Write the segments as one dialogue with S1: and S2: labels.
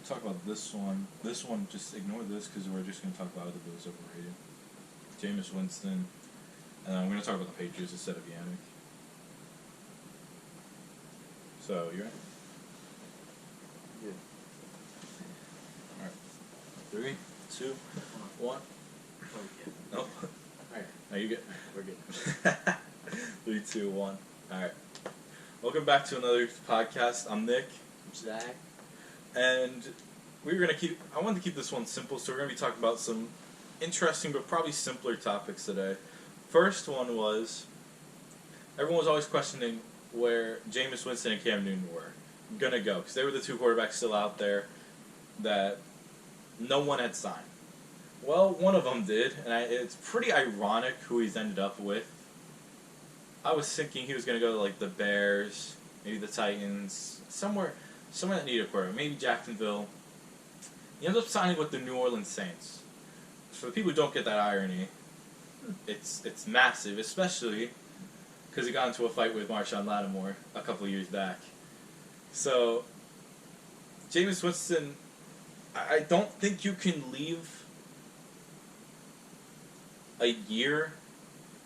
S1: to talk about this one. This one, just ignore this because we're just going to talk about the Bills overrated. Jameis Winston. And I'm going to talk about the Patriots instead of Yannick. So, you ready?
S2: Yeah.
S1: Alright. 3, 2, 1.
S2: Oh, yeah.
S1: Nope.
S2: Alright.
S1: No, you get.
S2: We're good.
S1: 3, 2, 1. Alright. Welcome back to another podcast. I'm Nick.
S2: Zach.
S1: And I wanted to keep this one simple, so we're going to be talking about some interesting but probably simpler topics today. First one was, everyone was always questioning where Jameis Winston and Cam Newton were going to go, because they were the two quarterbacks still out there that no one had signed. Well, one of them did, and it's pretty ironic who he's ended up with. I was thinking he was going to go to like the Bears, maybe the Titans, somewhere that needed a quarterback, maybe Jacksonville. He ends up signing with the New Orleans Saints. For the people who don't get that irony, it's massive, especially because he got into a fight with Marshawn Lattimore a couple of years back. So, Jameis Winston, I don't think you can leave a year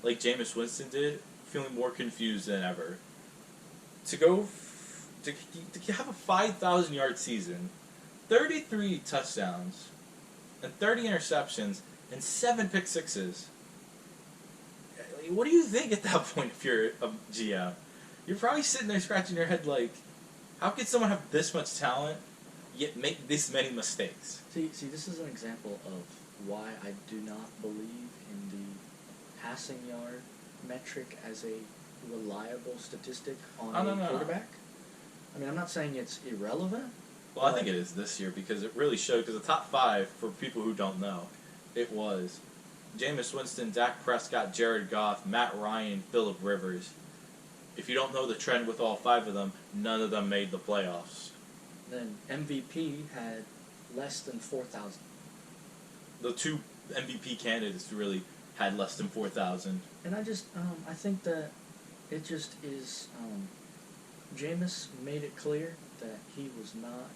S1: like Jameis Winston did feeling more confused than ever. To have a 5,000-yard season, 33 touchdowns, and 30 interceptions, and 7 pick sixes. What do you think at that point if you're a GM? You're probably sitting there scratching your head like, how could someone have this much talent yet make this many mistakes?
S2: See, this is an example of why I do not believe in the passing yard metric as a reliable statistic on a quarterback. I mean, I'm not saying it's irrelevant.
S1: Well, I think it is this year because it really showed, because the top 5, for people who don't know, it was Jameis Winston, Dak Prescott, Jared Goff, Matt Ryan, Phillip Rivers. If you don't know the trend with all 5 of them, none of them made the playoffs.
S2: Then MVP had less than 4,000.
S1: The 2 MVP candidates really had less than 4,000.
S2: And I think that it just is, Jameis made it clear that he was not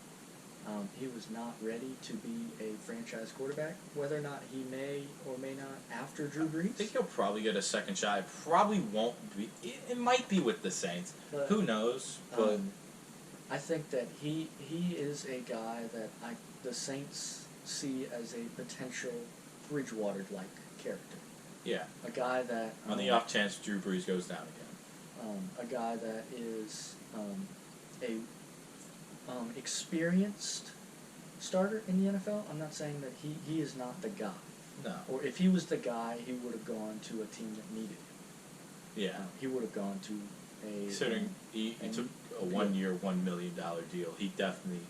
S2: ready to be a franchise quarterback, whether or not he may or may not after Drew Brees.
S1: I think he'll probably get a second shot. It probably won't be. It might be with the Saints. But, who knows? But
S2: I think that he is a guy that the Saints see as a potential Bridgewater-like character.
S1: Yeah.
S2: A guy that...
S1: on the off chance Drew Brees goes down again.
S2: A guy that is a experienced starter in the NFL. I'm not saying that he is not the guy.
S1: No.
S2: Or if he was the guy, he would have gone to a team that needed him.
S1: Yeah.
S2: He would have gone to a...
S1: Considering he took a 1-year, $1 million deal, he definitely...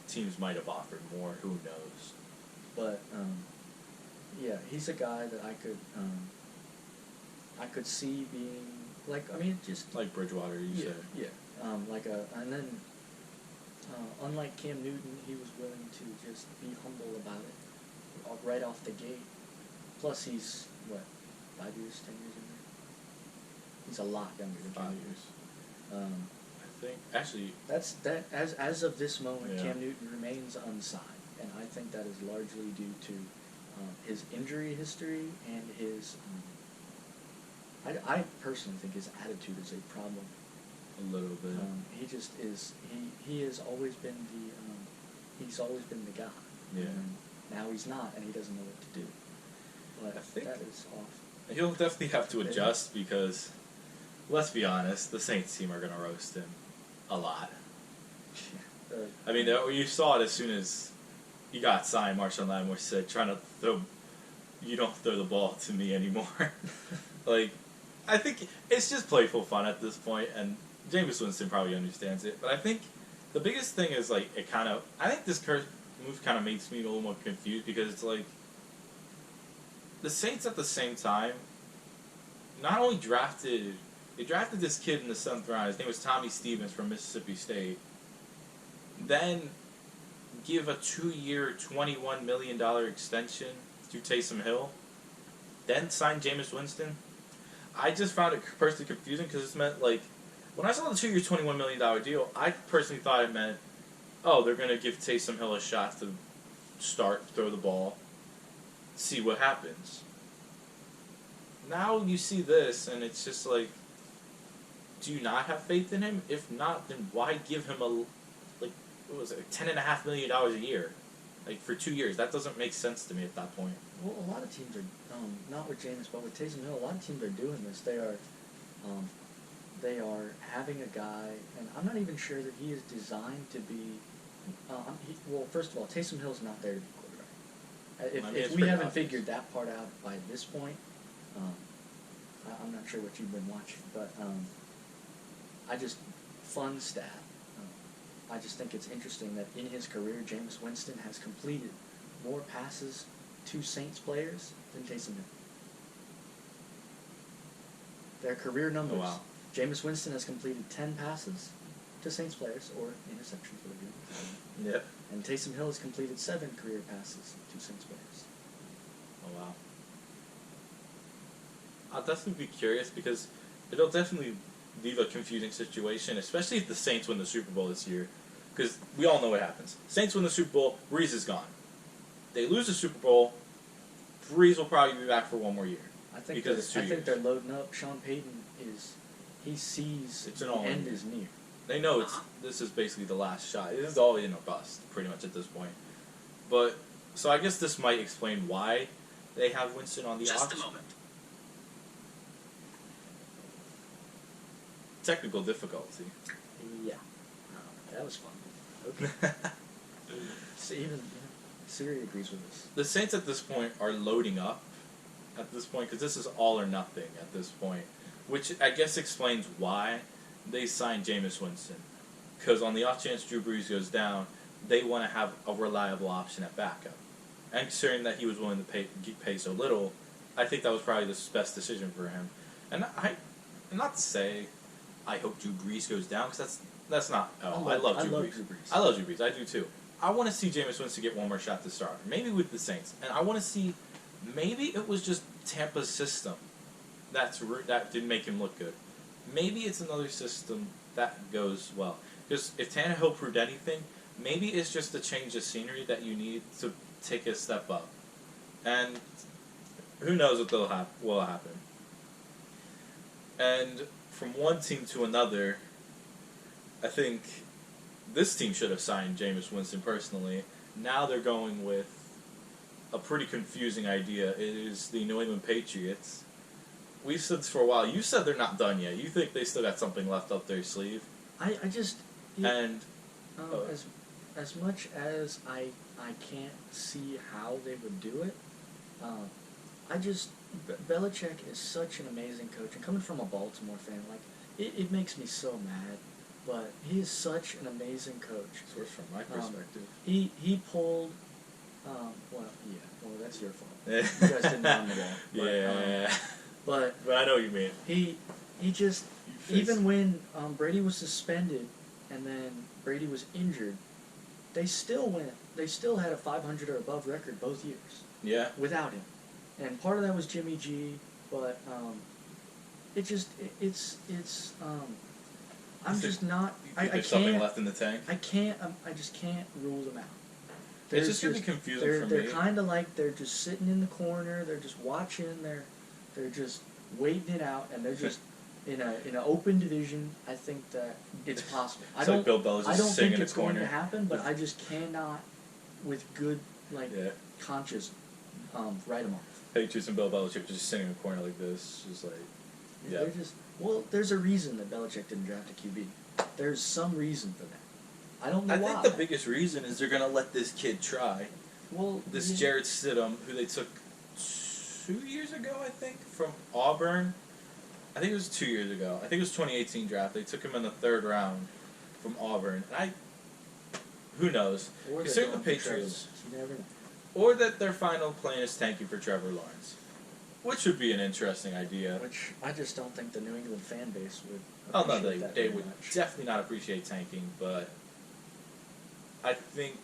S1: teams might have offered more. Who knows?
S2: But, yeah, he's a guy that I could see being... just...
S1: like Bridgewater, you said.
S2: Yeah. And then, unlike Cam Newton, he was willing to just be humble about it right off the gate. Plus, he's, 5 years, 10 years in there? He's a lot younger than
S1: 5
S2: Cam
S1: years. I think, actually...
S2: As of this moment,
S1: yeah.
S2: Cam Newton remains unsigned, and I think that is largely due to his injury history and his... I personally think his attitude is a problem.
S1: A little bit.
S2: He just is. He has always been the. He's always been the guy.
S1: Yeah.
S2: And now he's not, and he doesn't know what to do. But
S1: I think
S2: that is off.
S1: He'll definitely have to adjust because, let's be honest, the Saints team are going to roast him a lot. I mean, you saw it as soon as he got signed. Marshawn Lattimore said, "You don't throw the ball to me anymore." Like, I think it's just playful fun at this point, and Jameis Winston probably understands it. But I think the biggest thing is, like, I think this move kind of makes me a little more confused because it's like the Saints at the same time not only drafted this kid in the 7th round. His name was Tommy Stevens from Mississippi State. Then give a 2-year, $21 million extension to Taysom Hill. Then sign Jameis Winston. I just found it personally confusing because it meant, like, when I saw the 2-year, $21 million deal, I personally thought it meant oh, they're going to give Taysom Hill a shot to start, throw the ball, see what happens. Now you see this, and it's just like, do you not have faith in him? If not, then why give him what was it, $10.5 million a year? Like, for 2 years. That doesn't make sense to me at that point.
S2: Well, a lot of teams are, not with Jameis, but with Taysom Hill, a lot of teams are doing this. They are having a guy, and I'm not even sure that he is designed to be. Well, first of all, Taysom Hill's not there to be quarterback. If we haven't figured that part out by this point, I'm not sure what you've been watching, but fun stat. I just think it's interesting that in his career, Jameis Winston has completed more passes to Saints players than Taysom Hill. Their career numbers.
S1: Oh, wow.
S2: Jameis Winston has completed 10 passes to Saints players, or interceptions, whatever you want.
S1: Yep.
S2: And Taysom Hill has completed 7 career passes to Saints players.
S1: Oh, wow. I'll definitely be curious because it'll definitely leave a confusing situation, especially if the Saints win the Super Bowl this year. Because we all know what happens. Saints win the Super Bowl, Breeze is gone. They lose the Super Bowl, Breeze will probably be back for one more year.
S2: I think they're loading up. Sean Payton he sees the end is near.
S1: They know this is basically the last shot. This is all in or bust, pretty much at this point. But so I guess this might explain why they have Winston on the
S3: Just
S1: auction.
S3: a moment.
S1: Technical difficulty.
S2: Yeah. That was fun. Okay. So even Siri agrees with us.
S1: The Saints at this point are loading up at this point because this is all or nothing at this point, which I guess explains why they signed Jameis Winston. Because on the off chance Drew Brees goes down, they want to have a reliable option at backup. And considering that he was willing to pay so little, I think that was probably the best decision for him. And not to say I hope Drew Brees goes down, because that's not. Oh, I love Drew Brees. I love Drew Brees. I do too. I want to see Jameis Winston get one more shot to start, maybe with the Saints, and I want to see. Maybe it was just Tampa's system that didn't make him look good. Maybe it's another system that goes well. Because if Tannehill proved anything, maybe it's just a change of scenery that you need to take a step up. And who knows what will happen. And from one team to another, I think this team should have signed Jameis Winston personally. Now they're going with a pretty confusing idea. It is the New England Patriots. We've said this for a while. You said they're not done yet. You think they still got something left up their sleeve.
S2: As much as I can't see how they would do it, Belichick is such an amazing coach, and coming from a Baltimore fan, it makes me so mad, but he is such an amazing coach.
S1: Source from my perspective.
S2: He pulled, that's your fault. You guys didn't run the ball. But
S1: I know what you mean.
S2: He just, even when Brady was suspended and then Brady was injured, they still had a 500 or above record both years.
S1: Yeah.
S2: Without him. And part of that was Jimmy G, but there's
S1: something left in the tank.
S2: I just can't rule them out.
S1: It's just really confusing for me.
S2: They're kind of like they're just sitting in the corner. They're just watching. They're just waiting it out, and they're just in an open division. I think that it's possible.
S1: It's like Bill Belichick just sitting in the corner. I don't think it's going to
S2: happen, but I just cannot, with good conscience, write them off.
S1: Patriots and Bill Belichick just sitting in the corner like this, just like
S2: there's a reason that Belichick didn't draft a QB. There's some reason for that. I don't know why.
S1: I think the biggest reason is they're going to let this kid try.
S2: Well,
S1: Jared Stidham, who they took 2 years ago, I think, from Auburn. I think it was 2 years ago. I think it was 2018 draft. They took him in the 3rd round from Auburn. And who knows? Considering the Patriots.
S2: You never know.
S1: Or that their final plan is tanking for Trevor Lawrence. Which would be an interesting idea.
S2: Which I just don't think the New England fan base would
S1: appreciate.
S2: That
S1: they would
S2: much.
S1: definitely not appreciate tanking, but I think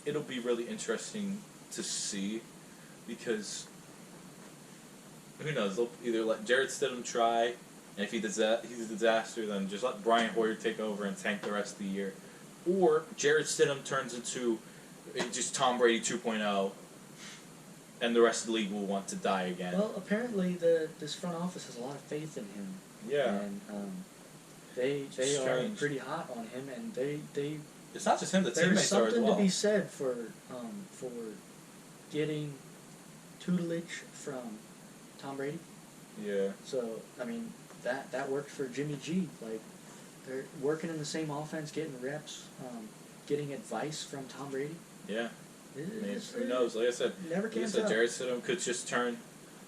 S1: it'll be really interesting to see because who knows? They'll either let Jared Stidham try, and if he's a disaster, then just let Brian Hoyer take over and tank the rest of the year. or Jarrett Stidham turns into just Tom Brady 2.0, and the rest of the league will want to die again.
S2: Well, apparently this front office has a lot of faith in him.
S1: Yeah.
S2: And they are pretty hot on him, and they
S1: it's not just him, the
S2: there's
S1: teammates are as
S2: something
S1: well.
S2: to be said for getting tutelage from Tom Brady.
S1: Yeah.
S2: So I mean that worked for Jimmy G. Like they're working in the same offense, getting reps, getting advice from Tom Brady.
S1: Yeah. Who knows? Like I said,
S2: never can tell.
S1: Jarrett Stidham could just turn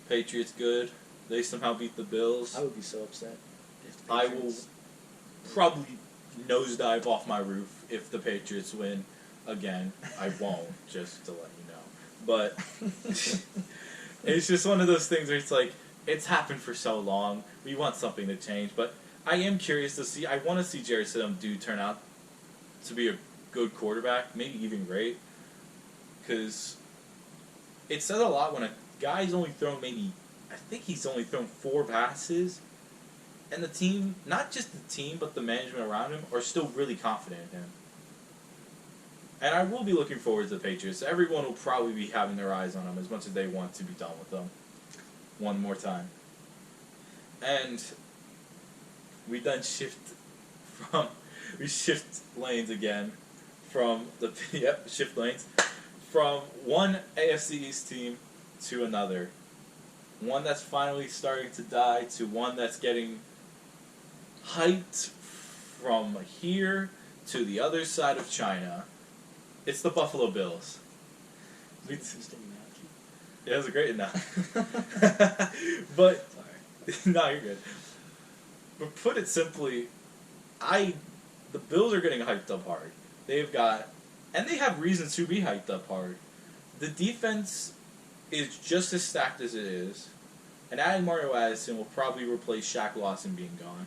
S1: Patriots good. They somehow beat the Bills.
S2: I would be so upset. If the
S1: I
S2: Patriots...
S1: will probably nosedive off my roof if the Patriots win again. I won't, just to let you know. But it's just one of those things where it's like, it's happened for so long. We want something to change. But I am curious to see. I want to see Jarrett Stidham turn out to be a good quarterback, maybe even great. Because it says a lot when a guy's only thrown I think he's only thrown 4 passes, and the team, not just the team, but the management around him, are still really confident in him. And I will be looking forward to the Patriots. Everyone will probably be having their eyes on them as much as they want to be done with them. One more time. And we shift lanes again from the shift lanes from one AFC East team to another. One that's finally starting to die to one that's getting hyped from here to the other side of China. It's the Buffalo Bills.
S2: Interesting analogy.
S1: Yeah, it was a great analogy. But, no, you're good. But put it simply, the Bills are getting hyped up hard. And they have reasons to be hyped up hard. The defense is just as stacked as it is, and adding Mario Addison will probably replace Shaq Lawson being gone.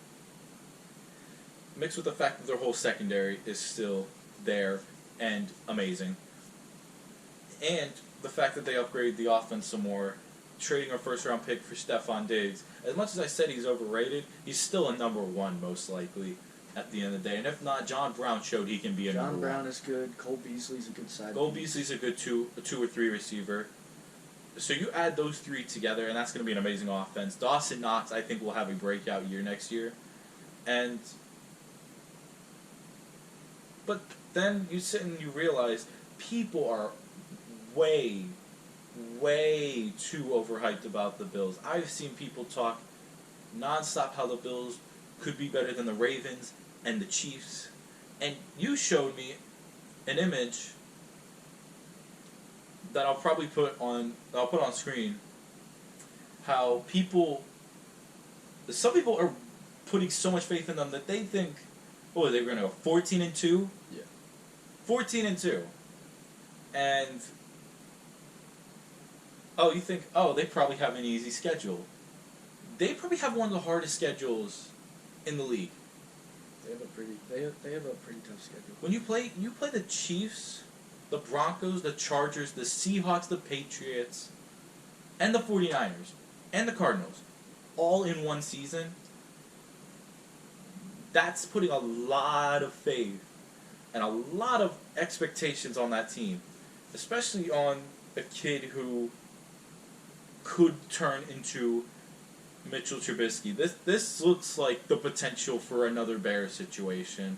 S1: Mixed with the fact that their whole secondary is still there and amazing. And the fact that they upgraded the offense some more, trading a first-round pick for Stephon Diggs. As much as I said he's overrated, he's still a number 1 most likely at the end of the day. And if not, John Brown showed he can be a number 1.
S2: John Brown is good. Cole Beasley's a good side.
S1: Cole Beasley's a good 2 or 3 receiver. So you add those 3 together, and that's going to be an amazing offense. Dawson Knox, I think, will have a breakout year next year. But then you sit and you realize people are way, way too overhyped about the Bills. I've seen people talk nonstop how the Bills could be better than the Ravens and the Chiefs. And you showed me an image that I'll probably put on screen. How some people are putting so much faith in them that they think, oh, they were going to go 14-2.
S2: Yeah.
S1: 14-2, and you think, they probably have an easy schedule. They probably have one of the hardest schedules in the league.
S2: They have a pretty tough schedule.
S1: When you play the Chiefs, the Broncos, the Chargers, the Seahawks, the Patriots, and the 49ers, and the Cardinals, all in one season, that's putting a lot of faith and a lot of expectations on that team, especially on a kid who could turn into Mitchell Trubisky. This looks like the potential for another Bears situation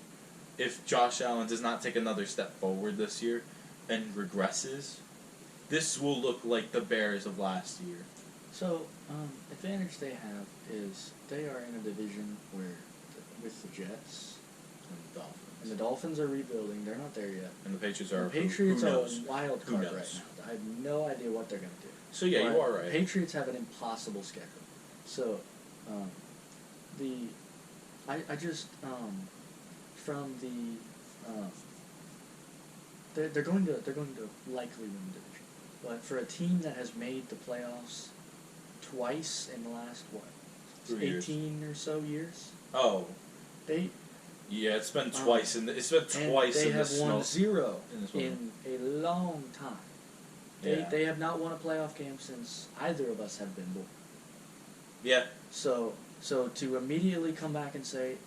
S1: if Josh Allen does not take another step forward this year and regresses. This will look like the Bears of last year.
S2: So, advantage they have is they are in a division with the Jets
S1: And the Dolphins.
S2: And the Dolphins are rebuilding. They're not there yet.
S1: And the Patriots are.
S2: The Patriots
S1: who
S2: are
S1: knows?
S2: a wild
S1: Who
S2: card
S1: knows?
S2: right now. I have no idea what they're going to do.
S1: So yeah,
S2: But
S1: you are right.
S2: Patriots have an impossible schedule. So, I just from the they're going to likely win the division. But for a team that has made the playoffs twice in the last 18 or so years,
S1: it's been twice
S2: they have won 0
S1: in
S2: in a long time. They have not won a playoff game since either of us have been born.
S1: Yeah.
S2: So to immediately come back and say,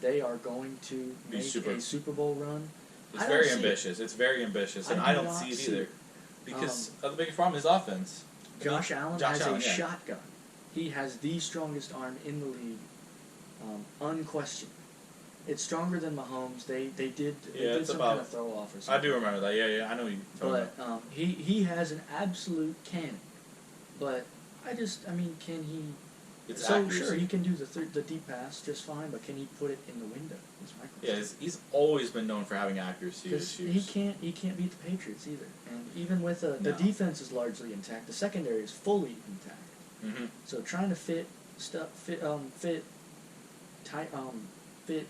S2: they are going to make a Super Bowl run.
S1: It's very ambitious. It's very ambitious, and I don't see it either. Because the biggest problem is offense.
S2: Josh Allen has a shotgun. He has the strongest arm in the league, unquestioned. It's stronger than Mahomes. They did some kind of throw off or something.
S1: I do remember that. Yeah, I know you talking about.
S2: But he has an absolute cannon. But can he?
S1: It's
S2: so
S1: accuracy.
S2: sure he can do the deep pass just fine, but can he put it in the window?
S1: Yeah, he's always been known for having accuracy
S2: issues. He can't beat the Patriots either, and even with the defense is largely intact, the secondary is fully intact.
S1: Mm-hmm.
S2: So trying to fit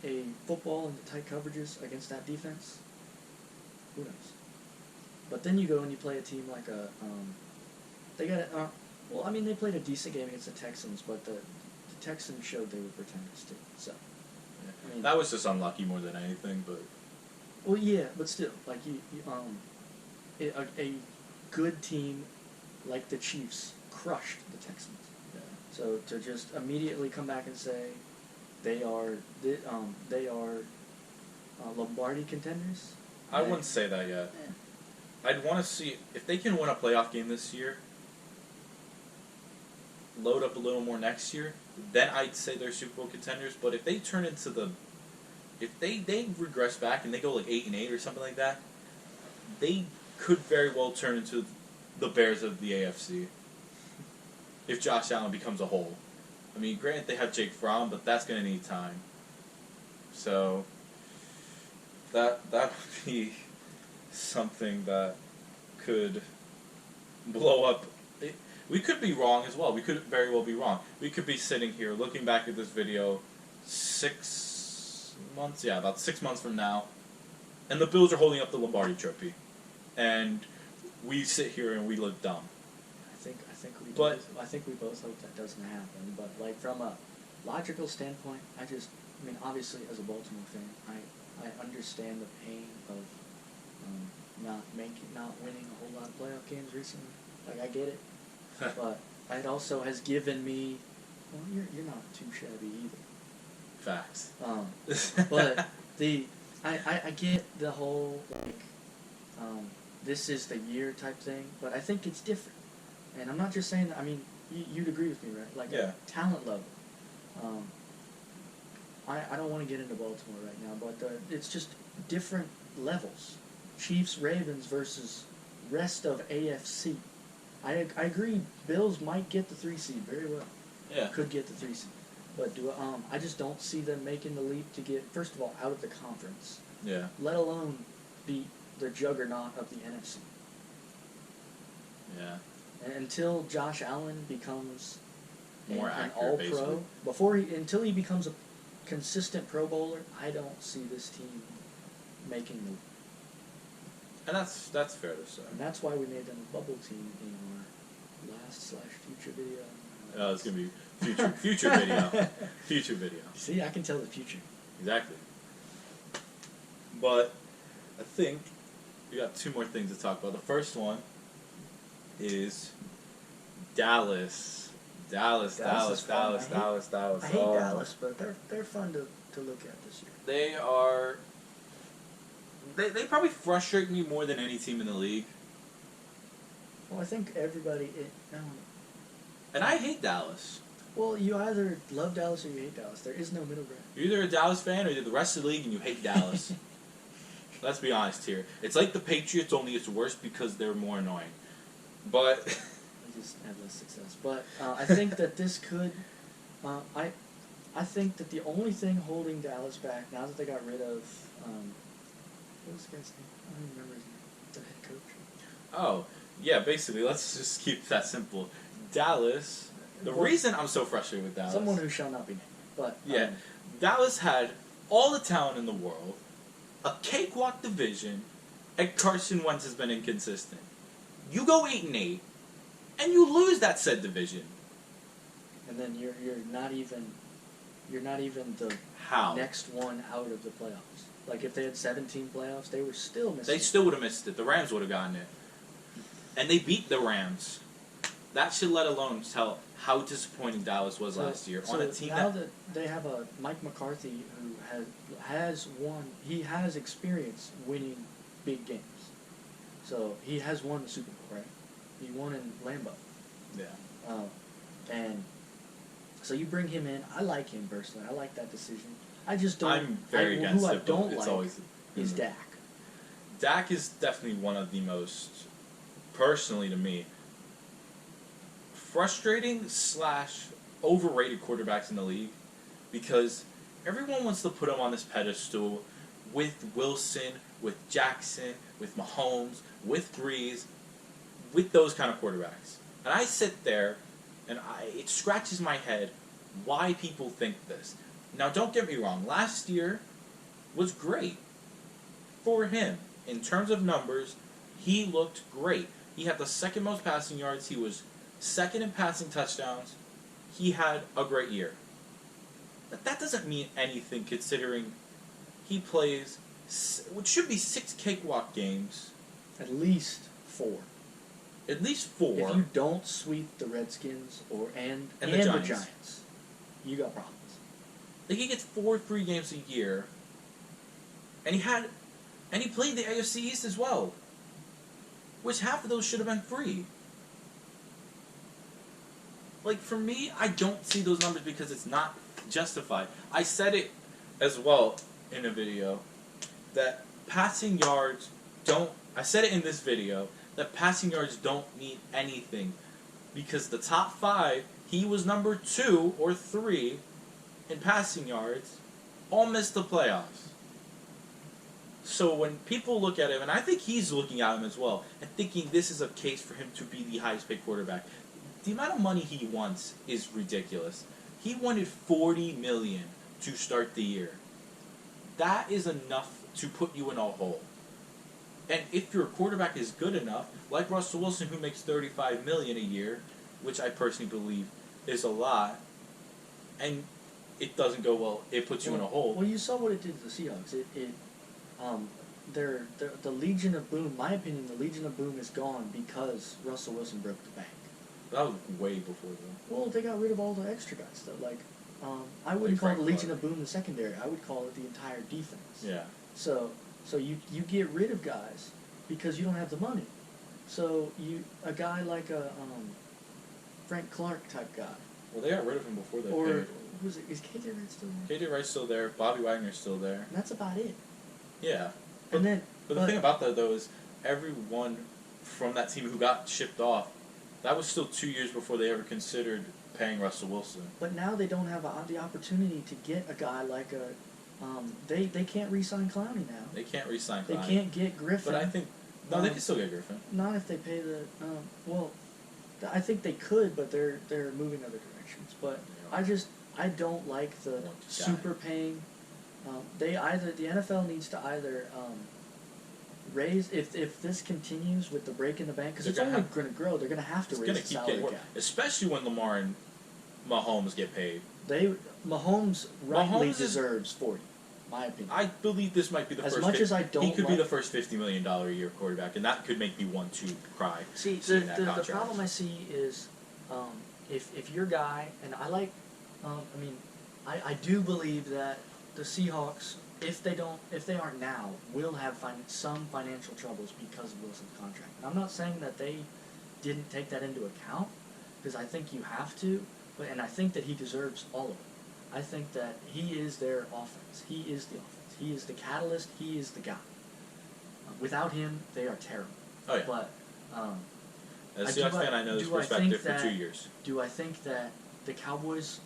S2: a football into tight coverages against that defense, who knows? But then you go and you play a team like they played a decent game against the Texans, but the Texans showed they were pretenders too. So
S1: yeah. That was just unlucky more than anything, but.
S2: Well, yeah, but still, like a good team like the Chiefs crushed the Texans.
S1: Yeah.
S2: So to just immediately come back and say they are Lombardi contenders,
S1: I wouldn't say that yet. I'd want to see if they can win a playoff game this year. Load up a little more next year, then I'd say they're Super Bowl contenders. But if they turn into if they regress back and they go like 8-8 or something like that, they could very well turn into the Bears of the AFC. If Josh Allen becomes a whole, I mean, granted they have Jake Fromm, but that's going to need time. So that would be something that could blow up. We could be wrong as well. We could very well be wrong. We could be sitting here looking back at this video 6 months, about 6 months from now, and the Bills are holding up the Lombardi Trophy, and we sit here and we look dumb.
S2: I think we both hope that doesn't happen. But like from a logical standpoint, obviously as a Baltimore fan, I understand the pain of not winning a whole lot of playoff games recently. Like I get it. But it also has given me, you're not too shabby either.
S1: Facts.
S2: But I get the whole this is the year type thing, but I think it's different, and I'm not just saying that. You'd agree with me, right? Like talent level. I don't want to get into Baltimore right now, but it's just different levels. Chiefs, Ravens versus rest of AFC. I agree. Bills might get the 3 seed very well.
S1: Yeah,
S2: could get the 3 seed, but I just don't see them making the leap to get first of all out of the conference.
S1: Yeah.
S2: Let alone beat the juggernaut of the NFC.
S1: Yeah.
S2: And until Josh Allen becomes
S1: more
S2: an
S1: All-Pro,
S2: until he becomes a consistent Pro Bowler, I don't see this team making the.
S1: And that's fair to say.
S2: And that's why we made them a bubble team in our last/future video.
S1: Oh, it's gonna be future video. Future video.
S2: See, I can tell the future.
S1: Exactly. But I think we got 2 more things to talk about. The first one is Dallas. Dallas.
S2: I hate Dallas, but they're fun to look at this year.
S1: They are. They probably frustrate me more than any team in the league.
S2: Well, I think everybody.
S1: And I hate Dallas.
S2: Well, you either love Dallas or you hate Dallas. There is no middle ground.
S1: You're either a Dallas fan or you're the rest of the league and you hate Dallas. Let's be honest here. It's like the Patriots, only it's worse because they're more annoying. But
S2: They just have less success. But I think that this could. I think that the only thing holding Dallas back now that they got rid of. What was the guy's name? I don't remember his name. The head coach.
S1: Oh, yeah, basically, let's just keep that simple. Dallas, the reason I'm so frustrated with Dallas...
S2: Someone who shall not be named. But,
S1: yeah, Dallas had all the talent in the world, a cakewalk division, and Carson Wentz has been inconsistent. You go 8-8, and you lose that said division.
S2: And then you're not even the next one out of the playoffs. Like, if they had 17 playoffs, they were still missing.
S1: They still would have missed it. The Rams would have gotten it. And they beat the Rams.
S2: Yeah.
S1: That should let alone tell how disappointing Dallas was last year on a team
S2: now that they have a Mike McCarthy who has won. He has experience winning big games. So he has won the Super Bowl, right? He won in Lambeau.
S1: Yeah.
S2: And so you bring him in. I like him personally. I like that decision. I just don't.
S1: I'm very against
S2: who
S1: it.
S2: I don't
S1: It's
S2: like
S1: always
S2: is Dak.
S1: Dak is definitely one of the most, personally to me, frustrating / overrated quarterbacks in the league, because everyone wants to put him on this pedestal with Wilson, with Jackson, with Mahomes, with Breeze, with those kind of quarterbacks. And I sit there, and it scratches my head why people think this. Now, don't get me wrong. Last year was great for him. In terms of numbers, he looked great. He had the second most passing yards. He was second in passing touchdowns. He had a great year. But that doesn't mean anything considering he plays what should be 6 cakewalk games.
S2: At least 4.
S1: At least 4.
S2: If you don't sweep the Redskins and
S1: the
S2: the
S1: Giants.
S2: Giants, you got problems.
S1: Like, he gets 4 free games a year, and he played the AFC East as well, which half of those should have been free. Like, for me, I don't see those numbers because it's not justified. I said it as well in a video that passing yards don't. I said it in this video that passing yards don't mean anything because the top 5, he was number 2 or 3 in passing yards, all missed the playoffs. So when people look at him, and I think he's looking at him as well, and thinking this is a case for him to be the highest paid quarterback, the amount of money he wants is ridiculous. He wanted $40 million to start the year. That is enough to put you in a hole. And if your quarterback is good enough, like Russell Wilson, who makes $35 million a year, which I personally believe is a lot, and it doesn't go well, it puts you in a hole.
S2: Well, you saw what it did to the Seahawks. The Legion of Boom, my opinion, the Legion of Boom is gone because Russell Wilson broke the bank.
S1: That was way before then.
S2: Well, they got rid of all the extra guys, though. Like, I wouldn't call the Legion of Boom the secondary. I would call it the entire defense.
S1: Yeah.
S2: So you get rid of guys because you don't have the money. So a guy like a Frank Clark type guy.
S1: Well, they got rid of him before they paid.
S2: Is KJ Wright still there?
S1: KJ Wright's still there. Bobby Wagner's still there.
S2: And that's about it.
S1: Yeah.
S2: But the
S1: thing about that, though, is everyone from that team who got shipped off, that was still 2 years before they ever considered paying Russell Wilson.
S2: But now they don't have the opportunity to get a guy like a... they can't re-sign Clowney now.
S1: They can't re-sign Clowney.
S2: They can't get Griffin.
S1: But I think... No, they can still get Griffin.
S2: Not if they pay the... I think they could, but they're moving other directions. But I don't like the super paying... the NFL needs to either raise... If this continues with the break in the bank, because it's only going to grow, they're going to have to raise the salary cap.
S1: Especially when Lamar and Mahomes get paid.
S2: Mahomes rightly deserves 40, my opinion.
S1: I believe this might be the first...
S2: As much as I don't
S1: he could be the first $50 million a year quarterback, and that could make me want to cry.
S2: See, the problem I see is if your guy, and I like... I do believe that the Seahawks, if they aren't now, will have some financial troubles because of Wilson's contract. And I'm not saying that they didn't take that into account, because I think you have to, and I think that he deserves all of it. I think that he is their offense. He is the offense. He is the catalyst. He is the guy. Without him, they are terrible.
S1: Oh, yeah.
S2: But
S1: as a Seahawks fan, I know this perspective for 2 years.
S2: Do I think that the Cowboys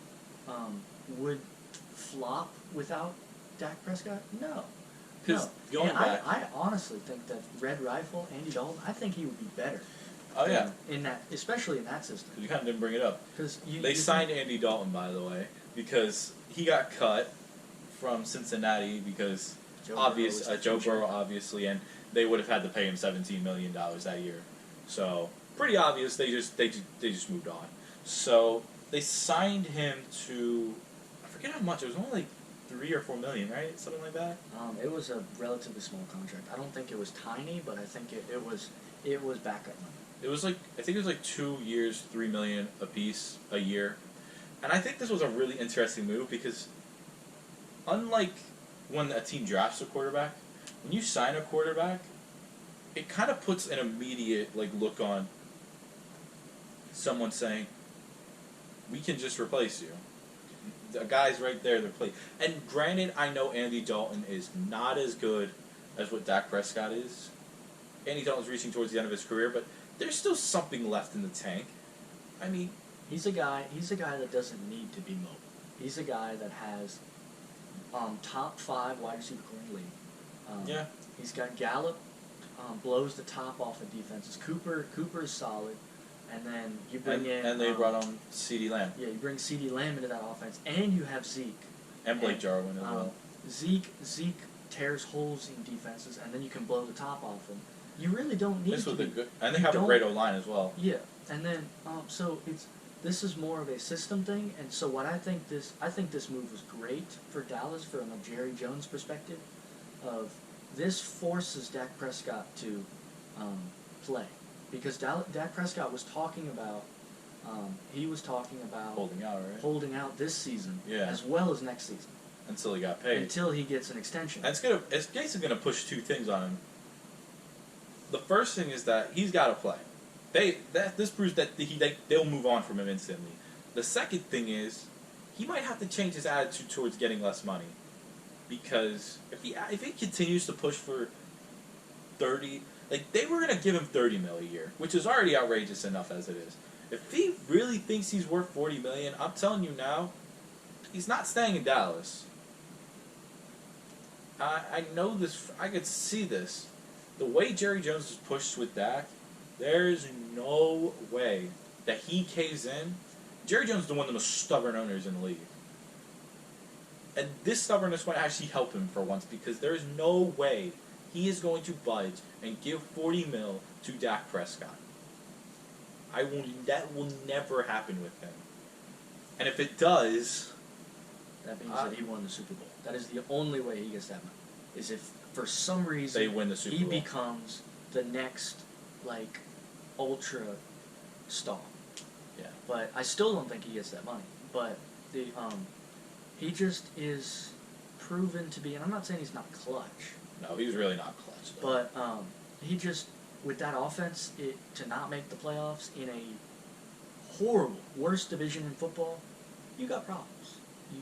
S2: would flop without Dak Prescott? No.
S1: Because going back,
S2: I honestly think that Red Rifle, Andy Dalton, I think he would be better.
S1: Oh yeah.
S2: Especially in that system.
S1: You kind of didn't bring it up. They signed Andy Dalton, by the way, because he got cut from Cincinnati because Joe Burrow, obviously, and they would have had to pay him $17 million that year. So pretty obvious. They just moved on. So they signed him to, I forget how much. It was only like $3 or $4 million, right? Something like that.
S2: It was a relatively small contract. I don't think it was tiny, but I think it was backup money.
S1: It was like I think it was like 2 years, $3 million a piece a year, and I think this was a really interesting move because, unlike when a team drafts a quarterback, when you sign a quarterback, it kind of puts an immediate like look on someone saying, "We can just replace you." The guy's right there to play. And granted, I know Andy Dalton is not as good as what Dak Prescott is. Andy Dalton's reaching towards the end of his career, but there's still something left in the tank. I mean,
S2: he's a guy that doesn't need to be mobile. He's a guy that has top 5 wide receiver core in the league.
S1: yeah.
S2: He's got Gallup, blows the top off of defenses. Cooper is solid. And then you bring in...
S1: And they brought on CeeDee Lamb.
S2: Yeah, you bring CeeDee Lamb into that offense. And you have Zeke.
S1: And Blake Jarwin as well.
S2: Zeke tears holes in defenses, and then you can blow the top off them. You really don't need to be...
S1: And they have a great O-line as well.
S2: Yeah. And then, so this is more of a system thing. And so what I think this move was great for Dallas from a Jerry Jones perspective of this forces Dak Prescott to play. Because Dak Prescott was talking about, holding out this season as well as next season
S1: until he got paid.
S2: Until he gets an extension.
S1: And it's basically gonna push 2 things on him. The first thing is that he's got to play. This proves that they'll move on from him instantly. The second thing is he might have to change his attitude towards getting less money, because if he continues to push for 30. Like, they were going to give him $30 million a year, which is already outrageous enough as it is. If he really thinks he's worth $40 million, I'm telling you now, he's not staying in Dallas. I know this. I could see this. The way Jerry Jones is pushed with Dak, there's no way that he caves in. Jerry Jones is one of the most stubborn owners in the league. And this stubbornness might actually help him for once, because there is no way he is going to budge and give $40 million to Dak Prescott. That will never happen with him. And if it does,
S2: that means that he won the Super Bowl. That is the only way he gets that money. Is if for some reason
S1: they win the Super Bowl.
S2: He becomes the next ultra star.
S1: Yeah.
S2: But I still don't think he gets that money. But he just is proven to be, and I'm not saying he's not clutch.
S1: No, he's really not clutch, though.
S2: But he just, with that offense, to not make the playoffs in a horrible, worst division in football, you got problems.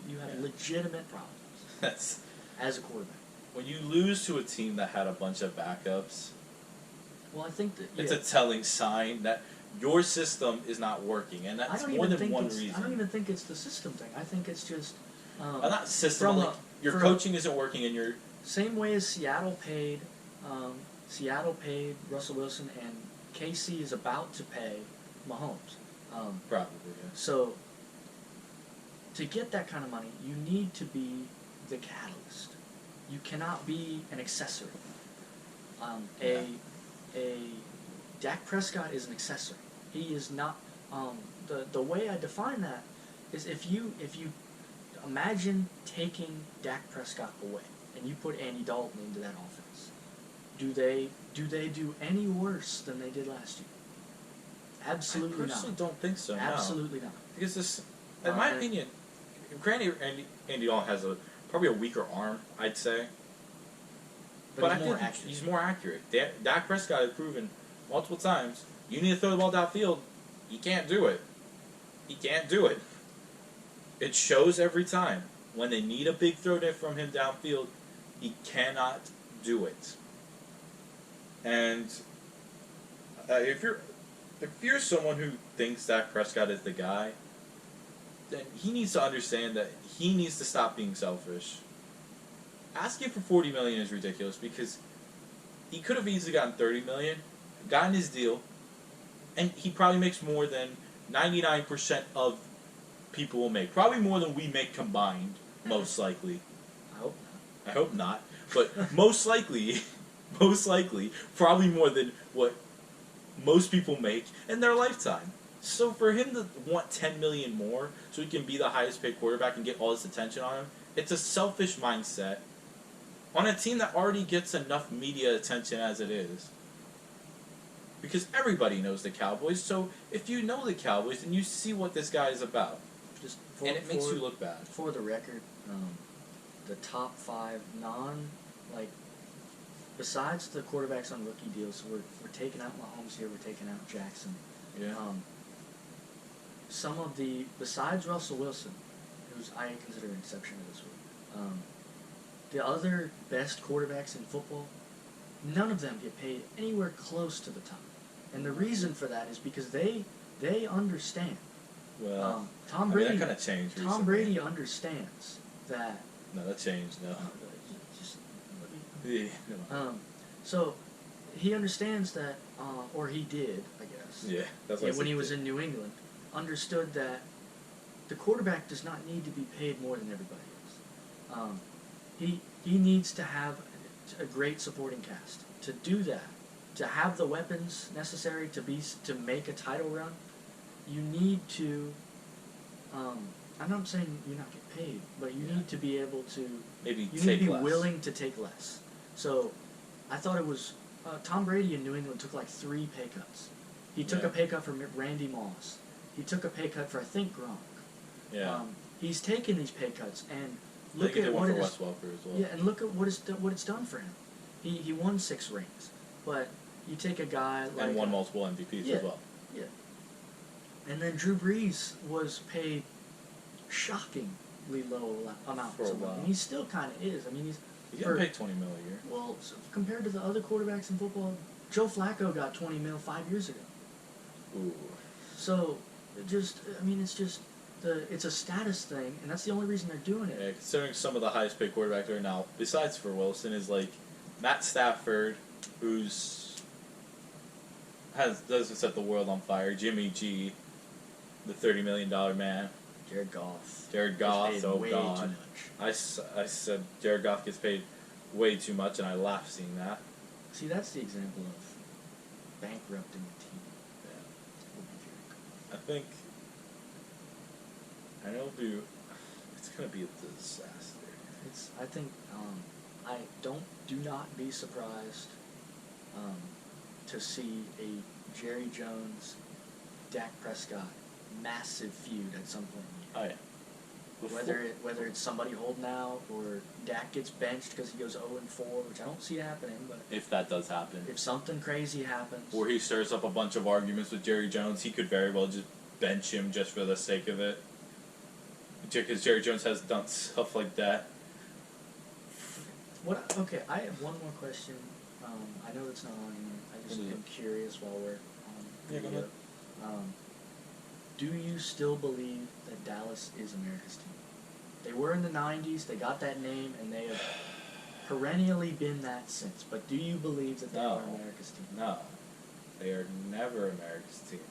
S2: You have legitimate problems as a quarterback.
S1: When you lose to a team that had a bunch of backups,
S2: well, I think that
S1: it's a telling sign that your system is not working, and that's more than one reason.
S2: I don't even think it's the system thing. I think it's just
S1: not system. Your coaching isn't working, and your
S2: same way as Seattle paid Russell Wilson, and KC is about to pay Mahomes.
S1: Probably. Yeah.
S2: So to get that kind of money, you need to be the catalyst. You cannot be an accessory. Dak Prescott is an accessory. He is not. The way I define that is if you imagine taking Dak Prescott away and you put Andy Dalton into that offense, do they do any worse than they did last year? Absolutely not.
S1: I personally don't think so.
S2: Absolutely not.
S1: Because this, in my opinion, granted, Andy Dalton has probably a weaker arm, I'd say. But I think he's more accurate. Dak Prescott has proven multiple times, you need to throw the ball downfield. He can't do it. He can't do it. It shows every time. When they need a big throw from him downfield, he cannot do it. And if you're someone who thinks Dak Prescott is the guy, then he needs to understand that he needs to stop being selfish. Asking for $40 million is ridiculous, because he could have easily gotten $30 million, gotten his deal, and he probably makes more than 99% of people will make. Probably more than we make combined, most likely. I hope not. But most likely, probably more than what most people make in their lifetime. So for him to want $10 million more so he can be the highest paid quarterback and get all this attention on him, it's a selfish mindset on a team that already gets enough media attention as it is. because everybody knows the Cowboys. So if you know the Cowboys, then you see what this guy is about,
S2: Just
S1: and it makes you look bad.
S2: For the record, the top 5 besides the quarterbacks on rookie deals, we're taking out Mahomes here, we're taking out Jackson.
S1: Yeah.
S2: Some of besides Russell Wilson, who's I consider an exception to this rule, the other best quarterbacks in football, none of them get paid anywhere close to the top. And the reason for that is because they understand.
S1: Well,
S2: Tom Brady.
S1: that kind of changed recently.
S2: Tom Brady understands that.
S1: No, that changed. No.
S2: Just
S1: Yeah.
S2: so he understands that, or he did, I guess.
S1: Yeah, that's
S2: when he was in New England, understood that the quarterback does not need to be paid more than everybody else. He needs to have a great supporting cast. To do that, to have the weapons necessary to make a title run, you need to. I'm not saying you not get paid, but you need to be able to.
S1: Maybe
S2: you
S1: take
S2: need to be
S1: less.
S2: willing to take less. So, I thought it was Tom Brady in New England took like 3 pay cuts. He took a pay cut for Randy Moss. He took a pay cut for I think Gronk.
S1: Yeah.
S2: He's taken these pay cuts and
S1: Look at what it is. Well.
S2: Yeah, and look at what it's done for him. He won 6 rings, but you take a guy like
S1: and won multiple MVPs as well.
S2: Yeah. And then Drew Brees was paid shockingly low amounts
S1: For a
S2: of money.
S1: while.
S2: And he still kind of is. I mean, he's
S1: getting paid $20 million a year.
S2: Well, so compared to the other quarterbacks in football, Joe Flacco got $20 million 5 years ago.
S1: Ooh.
S2: So, it's a status thing, and that's the only reason they're doing it.
S1: Yeah, considering some of the highest paid quarterbacks right now, besides for Wilson, is like Matt Stafford, doesn't set the world on fire. Jimmy G, the $30 million man.
S2: Jared Goff.
S1: Oh
S2: way
S1: God.
S2: Too much.
S1: I said Jared Goff gets paid way too much, and I laughed seeing that.
S2: See, that's the example of bankrupting a team.
S1: I think it's gonna be a disaster.
S2: Do not be surprised to see a Jerry Jones, Dak Prescott massive feud at some point.
S1: Oh yeah.
S2: Whether it's somebody holding out or Dak gets benched because he goes 0-4, which I don't see happening, but
S1: If that does happen.
S2: if something crazy happens,
S1: Or he stirs up a bunch of arguments with Jerry Jones, he could very well just bench him just for the sake of it. Because Jerry Jones has done stuff like that.
S2: Okay, I have one more question. I know it's not on here. I just am curious while we're on
S1: Yeah, go
S2: video.
S1: ahead.
S2: Do you still believe that Dallas is America's team? They were in the 90s, they got that name, and they have perennially been that since. But do you believe that they are America's team?
S1: No. They are never America's team.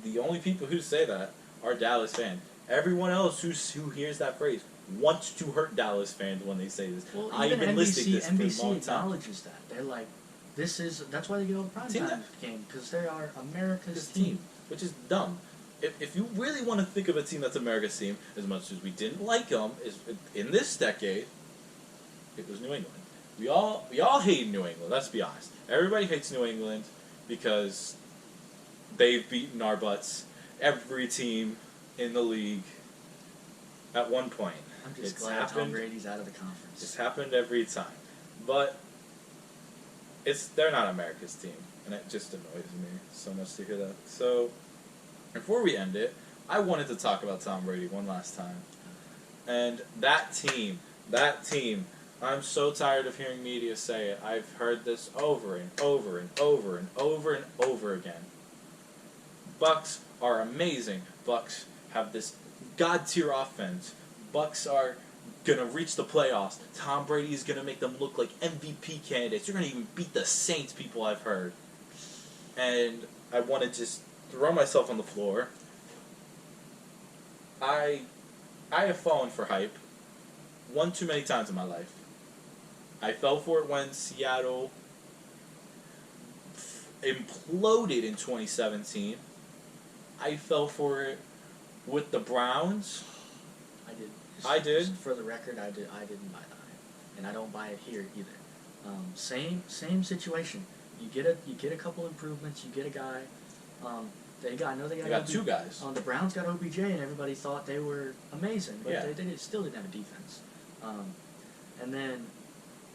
S1: The only people who say that are Dallas fans. Everyone else who hears that phrase wants to hurt Dallas fans when they say this.
S2: Well,
S1: I've
S2: even
S1: been listing this for a
S2: NBC
S1: long time.
S2: acknowledges that. They're like, that's why they get all the prime time game, because they are America's team.
S1: Which is dumb. If you really want to think of a team that's America's team, as much as we didn't like them, in this decade, it was New England. We all hate New England, let's be honest. Everybody hates New England because they've beaten our butts. Every team in the league at one point.
S2: I'm just glad Tom Brady's out of the conference.
S1: It's happened every time. But they're not America's team. And it just annoys me so much to hear that. So, before we end it, I wanted to talk about Tom Brady one last time. And that team, I'm so tired of hearing media say it. I've heard this over and over and over and over and over again. Bucks are amazing. Bucks have this god-tier offense. Bucks are going to reach the playoffs. Tom Brady is going to make them look like MVP candidates. You're going to even beat the Saints, people I've heard. And I want to just throw myself on the floor. I have fallen for hype one too many times in my life. I fell for it when Seattle imploded in 2017. I fell for it with the Browns. I did.
S2: Just for the record, I didn't buy the hype, and I don't buy it here either. Same situation. you get a couple improvements. You get a guy. They got
S1: two guys.
S2: The Browns got OBJ, and everybody thought they were amazing, but
S1: Yeah.
S2: they still didn't have a defense. And then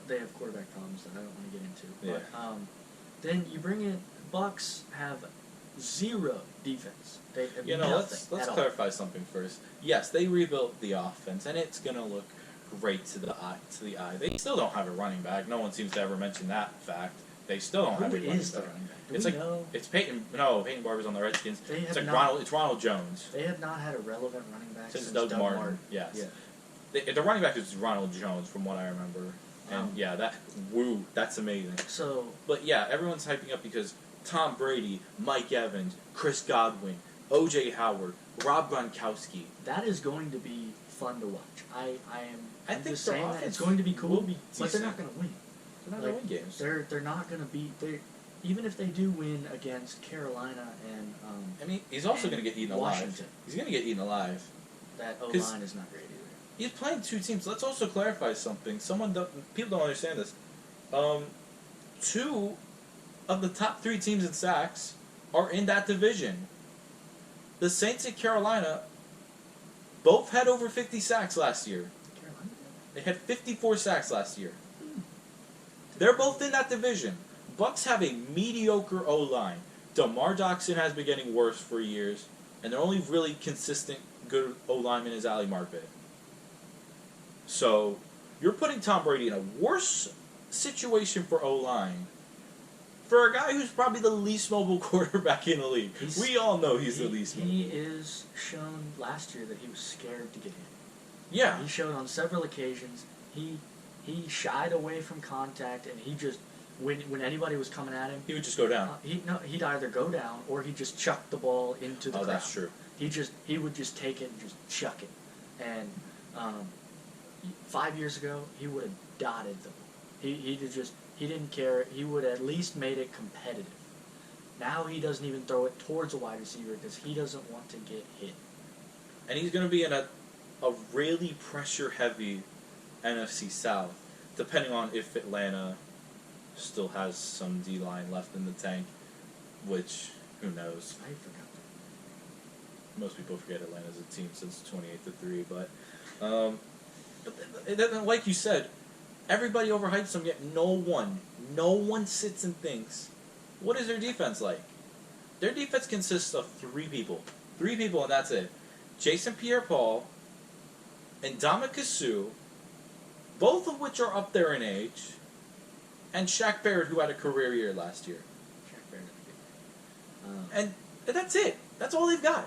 S2: they have quarterback problems that I don't want to get into.
S1: Yeah.
S2: But then you bring in Bucks have zero defense. They have
S1: let's
S2: nothing at all.
S1: clarify something first. Yes, they rebuilt the offense, and it's gonna look great to the eye. They still don't have a running back. No one seems to ever mention that fact. They still don't have a
S2: Who
S1: running
S2: is the
S1: back.
S2: running back? Do
S1: It's
S2: we
S1: like
S2: know?
S1: it's Peyton. No, Peyton Barber's on the Redskins.
S2: They
S1: It's
S2: have
S1: like
S2: not-
S1: It's Ronald Jones.
S2: They have not had a relevant running back
S1: Since
S2: since
S1: Doug
S2: Doug
S1: Martin. Yes.
S2: Yeah.
S1: The running back is Ronald Jones, from what I remember. And that's amazing.
S2: So
S1: But yeah, everyone's hyping up because Tom Brady, Mike Evans, Chris Godwin, O.J. Howard, Rob Gronkowski.
S2: that is going to be fun to watch. I'm
S1: I think
S2: just
S1: their
S2: saying that
S1: offense
S2: it's going to be cool,
S1: will be
S2: but they're
S1: decent.
S2: not going to win.
S1: They're not going to win games.
S2: They're not going to beat. Even if they do win against Carolina and
S1: I mean, he's also going to get eaten alive.
S2: Washington.
S1: He's going to get eaten alive.
S2: that O-line is not great either.
S1: He's playing two teams. Let's also clarify something. People don't understand this. Two of the top three teams in sacks are in that division. The Saints and Carolina both had over 50 sacks last year.
S2: Carolina.
S1: They had 54 sacks last year. They're both in that division. Bucks have a mediocre O-line. DeMar Jackson has been getting worse for years, and their only really consistent good O-lineman is Ali Marpet. So, you're putting Tom Brady in a worse situation for O-line for a guy who's probably the least mobile quarterback in the league. We all know he's the least mobile.
S2: He is shown last year that he was scared to get hit.
S1: Yeah.
S2: He showed on several occasions he shied away from contact, and he just when anybody was coming at him,
S1: He would just go down.
S2: he'd either go down or he'd just chuck the ball into the crowd.
S1: That's true.
S2: He would just take it and just chuck it. And 5 years ago, he would have dotted them. He didn't care. He would have at least made it competitive. Now he doesn't even throw it towards a wide receiver because he doesn't want to get hit.
S1: And he's going to be in a really pressure-heavy NFC South, depending on if Atlanta still has some D-line left in the tank, which, who knows.
S2: I forgot that.
S1: Most people forget Atlanta's a team since 28-3, but like you said, everybody overhypes them, yet no one sits and thinks, what is their defense like? Their defense consists of three people, and that's it. Jason Pierre-Paul and Ndamukong Suh, both of which are up there in age, and Shaq Barrett, who had a career year last year.
S2: Shaq Barrett had a good.
S1: And that's it. That's all they've got.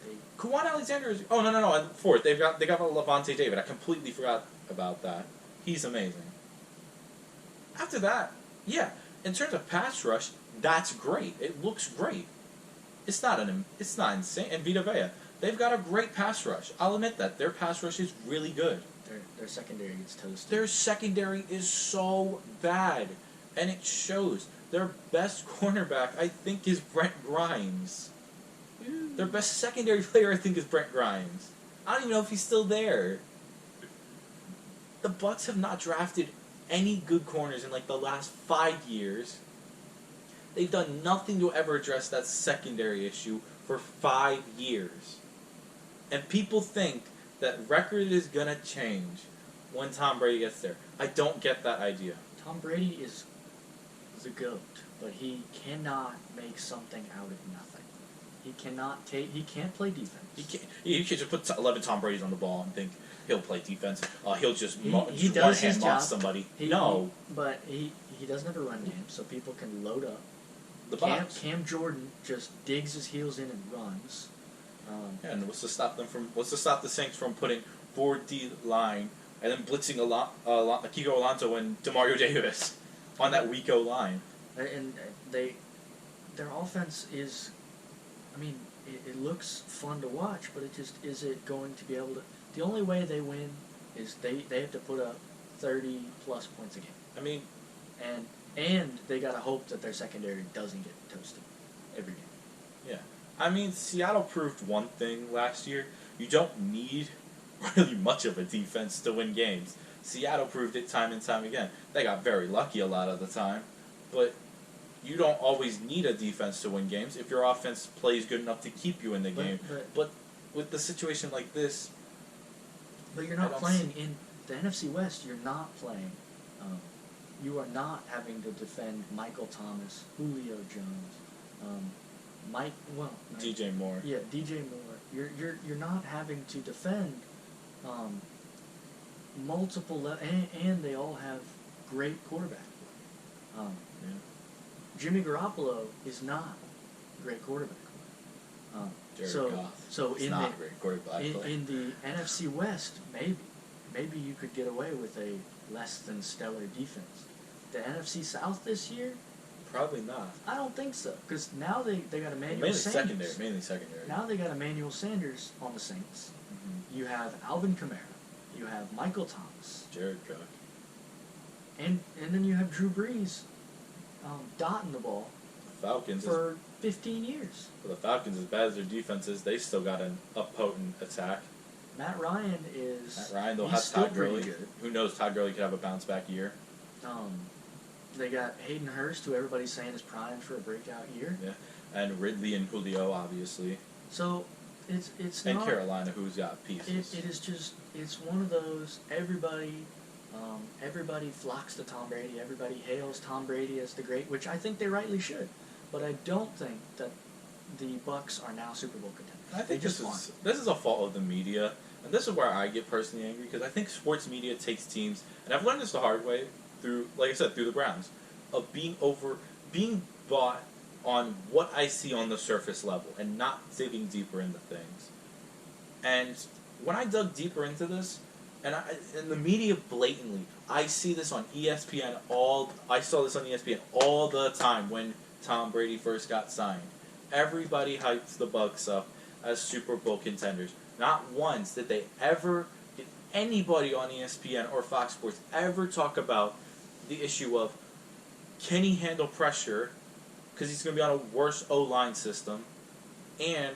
S2: They,
S1: Kawhi Alexander is... Oh, no. And fourth, they got Levante David. I completely forgot about that. He's amazing. After that, yeah, in terms of pass rush, that's great. It looks great. It's not insane. And Vita Vea, they've got a great pass rush. I'll admit that. Their pass rush is really good.
S2: their secondary gets toasted.
S1: Their secondary is so bad, and it shows. Their best cornerback, I think, is Brent Grimes. Their best secondary player, I think, is Brent Grimes. I don't even know if he's still there. The Bucks have not drafted any good corners in like the last 5 years. They've done nothing to ever address that secondary issue for 5 years. And people think that record is going to change when Tom Brady gets there. I don't get that idea.
S2: Tom Brady is the GOAT, but he cannot make something out of nothing. He can't play defense.
S1: You can't just put 11 Tom Brady's on the ball and think he'll play defense. He'll just
S2: He does his
S1: one-hand
S2: job.
S1: moss somebody.
S2: But he doesn't have a run game, so people can load up.
S1: The box.
S2: Cam Jordan just digs his heels in and runs.
S1: And what's to stop the Saints from putting 4D line and then blitzing Kiko Alonso and Demario Davis on that weak O line?
S2: And their offense is, I mean, it looks fun to watch, but is it going to be able to? The only way they win is they have to put up 30 plus points a game.
S1: I mean,
S2: and they gotta hope that their secondary doesn't get toasted every game.
S1: yeah. I mean, Seattle proved one thing last year. You don't need really much of a defense to win games. Seattle proved it time and time again. They got very lucky a lot of the time, but you don't always need a defense to win games if your offense plays good enough to keep you in the game. But with the situation like this,
S2: but you're not playing in the NFC West. You're not playing. You are not having to defend Michael Thomas, Julio Jones,
S1: DJ Moore.
S2: Yeah, DJ Moore. You're not having to defend multiple and they all have great quarterback play. Jimmy Garoppolo is not a great quarterback play. So in
S1: not great quarterback play.
S2: In the NFC West, maybe you could get away with a less than stellar defense. The NFC South this year,
S1: probably not.
S2: I don't think so, because now they got Emmanuel Sanders.
S1: Mainly secondary.
S2: Now they got Emmanuel Sanders on the Saints.
S1: Mm-hmm.
S2: You have Alvin Kamara. You have Michael Thomas.
S1: Jared Cook.
S2: And then you have Drew Brees dotting the ball
S1: Falcons
S2: for 15 years.
S1: For the Falcons, as bad as their defense is, they still got a potent attack.
S2: Matt Ryan,
S1: they'll have Todd Gurley. Who knows, Todd Gurley could have a bounce back year.
S2: They got Hayden Hurst, who everybody's saying is primed for a breakout year.
S1: Yeah, and Ridley and Julio, obviously.
S2: So it's
S1: and
S2: not,
S1: Carolina, who's got pieces.
S2: It is just, it's one of those, everybody flocks to Tom Brady. Everybody hails Tom Brady as the great, which I think they rightly should. But I don't think that the Bucs are now Super Bowl contenders.
S1: I think this is a fault of the media, and this is where I get personally angry, because I think sports media takes teams, and I've learned this the hard way through, like I said, through the Browns, of being bought on what I see on the surface level and not digging deeper into things. And when I dug deeper into this, and the media blatantly, I see this on ESPN I saw this on ESPN all the time when Tom Brady first got signed. Everybody hypes the Bucs up as Super Bowl contenders. Not once did anybody on ESPN or Fox Sports ever talk about the issue of, can he handle pressure, because he's going to be on a worse O-line system, and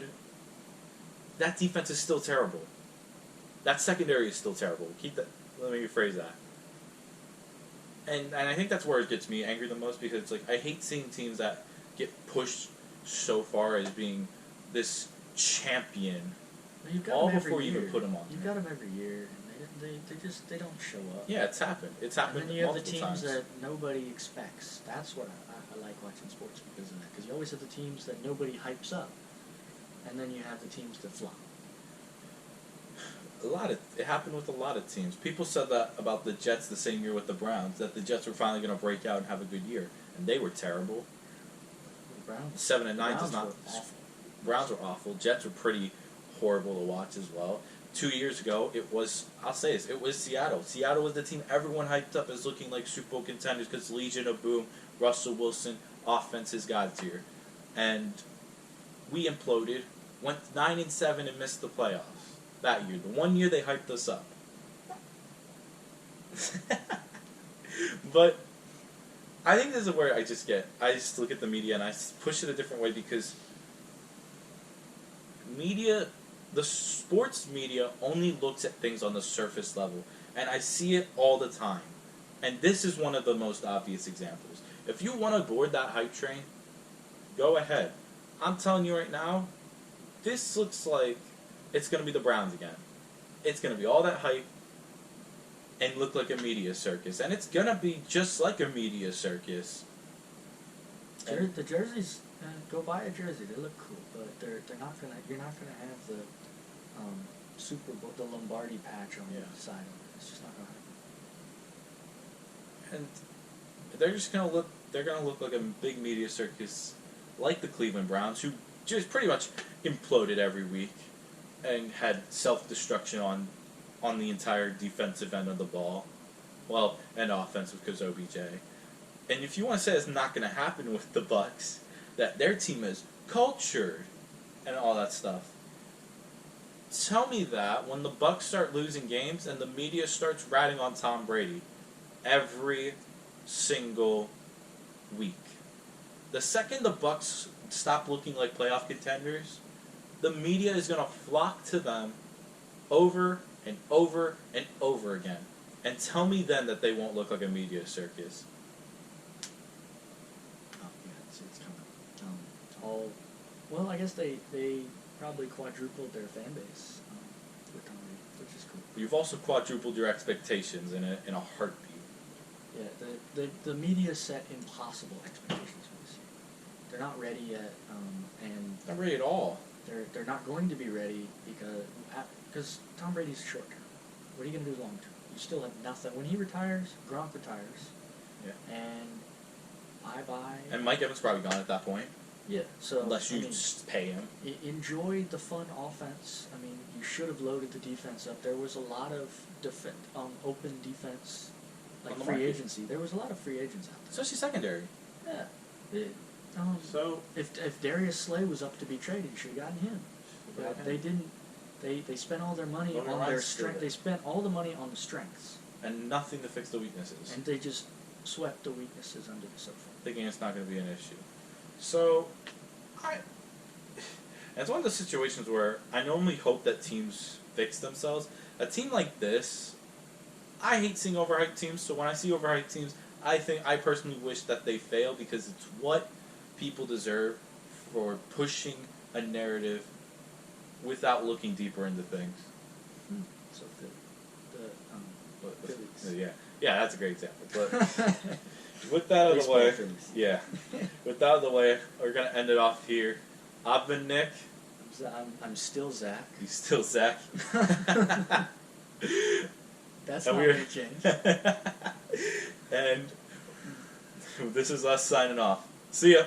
S1: that defense is still terrible. That secondary is still terrible. Let me rephrase that. And I think that's where it gets me angry the most, because it's like, I hate seeing teams that get pushed so far as being this champion all before you even put them on.
S2: You've got them every year, and they don't show up.
S1: Yeah, it's happened. It's happened.
S2: And then you have the teams
S1: times.
S2: that nobody expects. That's what I like watching sports because of that. Because you always have the teams that nobody hypes up, and then you have the teams that flop.
S1: It happened with a lot of teams. People said that about the Jets the same year with the Browns, that the Jets were finally going to break out and have a good year, and they were terrible.
S2: The Browns,
S1: 7-9 does not.
S2: were awful.
S1: Browns were awful. Jets were pretty horrible to watch as well. 2 years ago, it was Seattle. Seattle was the team everyone hyped up as looking like Super Bowl contenders because Legion of Boom, Russell Wilson, offense is God tier. And we imploded, went 9-7 and missed the playoffs that year. The one year they hyped us up. But I think this is where I just look at the media and I push it a different way, because the sports media only looks at things on the surface level, and I see it all the time. And this is one of the most obvious examples. If you want to board that hype train, go ahead. I'm telling you right now, this looks like it's going to be the Browns again. It's going to be all that hype and look like a media circus. And it's going to be just like a media circus.
S2: The jerseys, go buy a jersey. They look cool, but you're not gonna have the Super Bowl, the Lombardi patch on the side of it. It's just not gonna happen.
S1: And they're just gonna look like a big media circus, like the Cleveland Browns, who just pretty much imploded every week and had self-destruction on the entire defensive end of the ball, well, and offensive because OBJ. And if you want to say it's not going to happen with the Bucs, that their team is cultured and all that stuff, tell me that when the Bucs start losing games and the media starts ratting on Tom Brady every single week. The second the Bucs stop looking like playoff contenders, the media is going to flock to them over and over and over again. And tell me then that they won't look like a media circus.
S2: all. Well, I guess they probably quadrupled their fan base with Tom Brady, which is cool.
S1: You've also quadrupled your expectations in a heartbeat.
S2: Yeah, the media set impossible expectations for this year. They're not ready yet, and
S1: Not ready at all.
S2: they're not going to be ready because Tom Brady's short term. What are you going to do long term? You still have nothing. When he retires, Gronk retires.
S1: Yeah.
S2: And bye.
S1: And Mike Evans probably gone at that point.
S2: Yeah. So
S1: Unless you just pay him.
S2: Enjoy the fun offense. I mean, you should have loaded the defense up. There was a lot of open defense, like
S1: On the
S2: free
S1: market.
S2: agency. There was a lot of free agents out there.
S1: Especially secondary.
S2: Yeah.
S1: So
S2: If Darius Slay was up to be traded, you should have gotten him. But they didn't. They spent all their money
S1: Well,
S2: on
S1: Ryan's
S2: their
S1: screwed
S2: strength.
S1: it.
S2: They spent all the money on the strengths,
S1: and nothing to fix the weaknesses.
S2: and they just swept the weaknesses under the sofa.
S1: Thinking it's not going to be an issue. So, it's one of those situations where I normally hope that teams fix themselves. A team like this, I hate seeing overhyped teams. So when I see overhyped teams, I personally wish that they fail because it's what people deserve for pushing a narrative without looking deeper into things.
S2: So the Phillies.
S1: Yeah, that's a great example. But with that out of the way,
S2: Phillies.
S1: yeah. With that out of the way, we're gonna end it off here. I've been Nick.
S2: I'm still Zach.
S1: He's still Zach.
S2: That's
S1: And
S2: not
S1: we're-
S2: going to change.
S1: And this is us signing off. See ya.